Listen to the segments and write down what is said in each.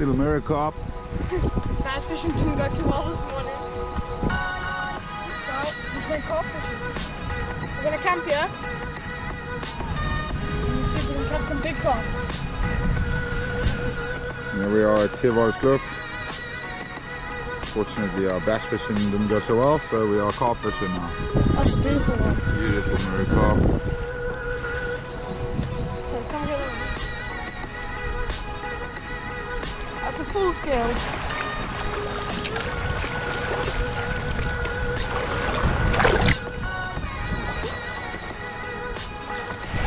Little mirror carp. Bass fishing didn't go too well this morning. So, we're going carp fishing. We're going to camp here. And you see if we can catch some big carp. Here we are at Theewaterskloof. Fortunately our bass fishing didn't go so well, so we are carp fishing now. That's a beautiful one. Beautiful mirror carp. Okay, come get on. That's a full scale.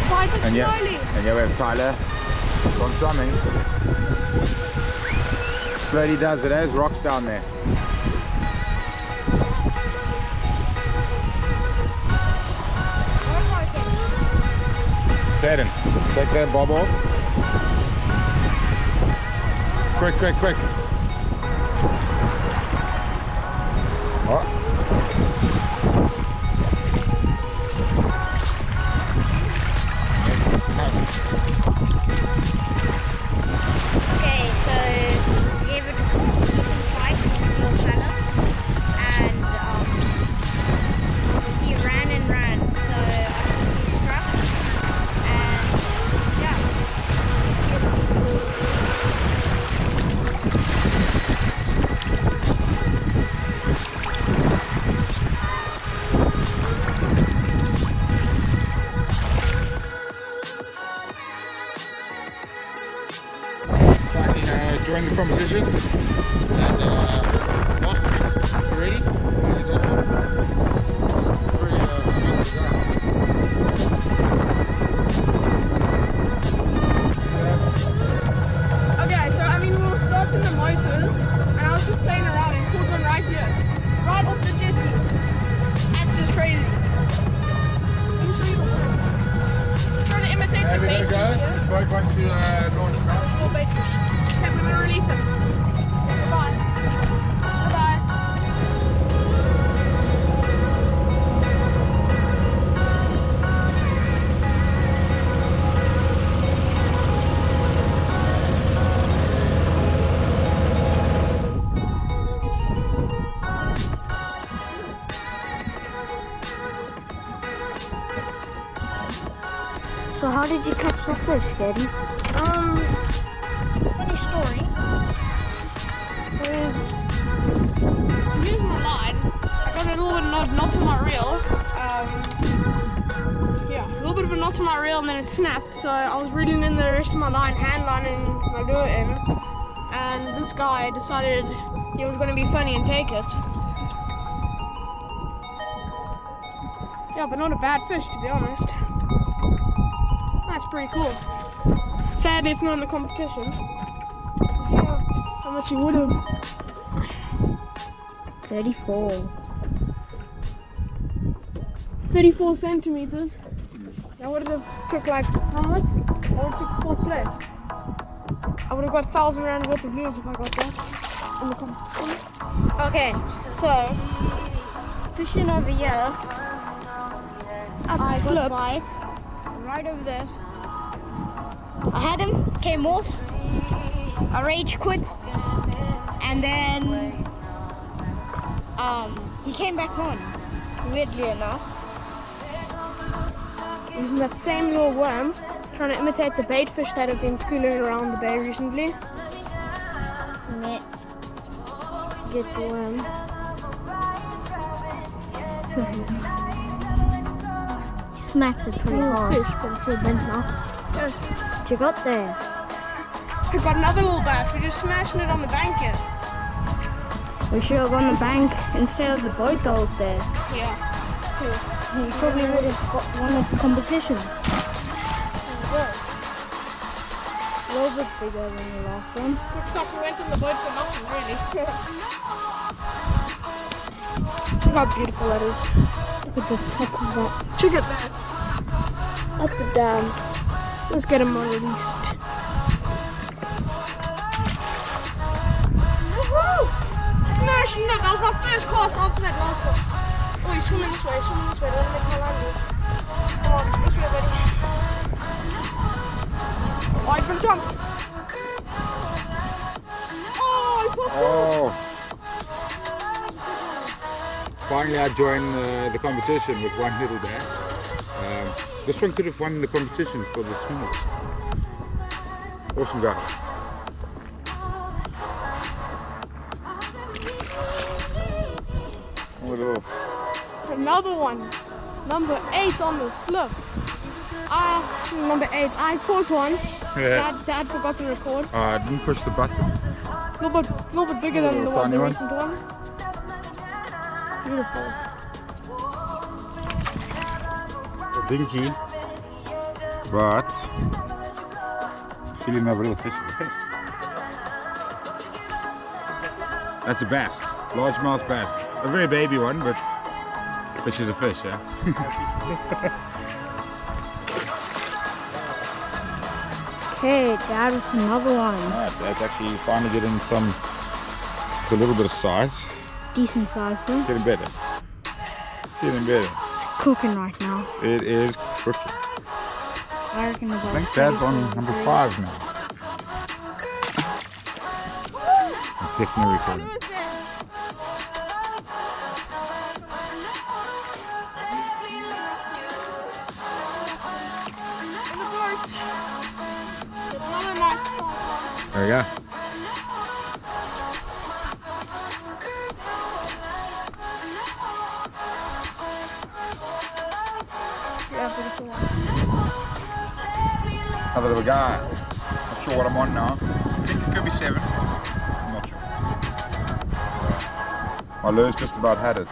Quite And yeah, slowly. we have Tyler on something. Slowly does it, there's rocks down there. Caden, take that bob off. Quick, quick, quick. Oh. Okay, so we gave it a decent fight against the little fella, and he ran and ran, so I think he struck, and yeah, Join the competition and lost it already. Okay, so I mean we were starting the motors and I was just playing around and caught one right here. Right off the jetty. That's just crazy. Trying to imitate the bait fish here. Boat wants to launch now. Small bait fish. Okay, we're gonna release him. Okay, so bye. Bye-bye. So how did you catch that fish, Kaden? Funny story. To use my line, I got a little bit of a knot to my reel. Yeah, a little bit of a knot to my reel and then it snapped. So I was reeling in the rest of my line, hand lining my lure in. And this guy decided he was going to be funny and take it. Yeah, but not a bad fish to be honest. That's pretty cool. Sadly, it's not in the competition. Yeah, how much you would have? 34. 34 centimeters. That would have took like how much? I would have took fourth place. I would have got 1,000 rand worth of lures if I got that in the competition. Okay, so fishing over here. I got bite right over there. I had him, came off, I rage quit, and then he came back on, weirdly enough. Using that same little worm, trying to imitate the bait fish that have been schooling around the bay recently. Net. Get the worm. He smacks it pretty Little hard. fish, but it's all bent now. Yes. What you got there? We've got another little bass, we're just smashing it on the bank here. We should have gone the bank instead of the boat out there. Yeah. He probably would have won the competition. A little bit bigger than the last one. Looks like we went on the boat for nothing, really. Look how beautiful that is. Look at the top of that. Check it there. Up and down. Let's get him released. Woohoo! Smashing it! That was my first cast after that last one. Oh, he's swimming this way, swimming this way. Don't make my line loose. Come on, this way, buddy. Wide from jump. Oh! Finally I joined the competition with one little bag. This one could have won the competition for the smallest. Awesome guy. Another one. Number 8 on the slip. Number 8. I caught one. Yeah. Dad forgot to record. I didn't push the button. A little bit bigger than the tiny one. recent ones. Beautiful. Dinky. But she didn't have a little fish. That's a bass. Largemouth bass. A very baby one, but she's a fish, yeah? Okay, Dad with another one. Alright, that's actually finally getting a little bit of size. Decent size though. Getting better. Getting better. It's cooking right now. It is cooking. I reckon about I think Dad's on number 5 now. I'm definitely recording. There we go. Another little guy. Not sure what I'm on now. I think it could be 7. I'm not sure. My lure's just about had it.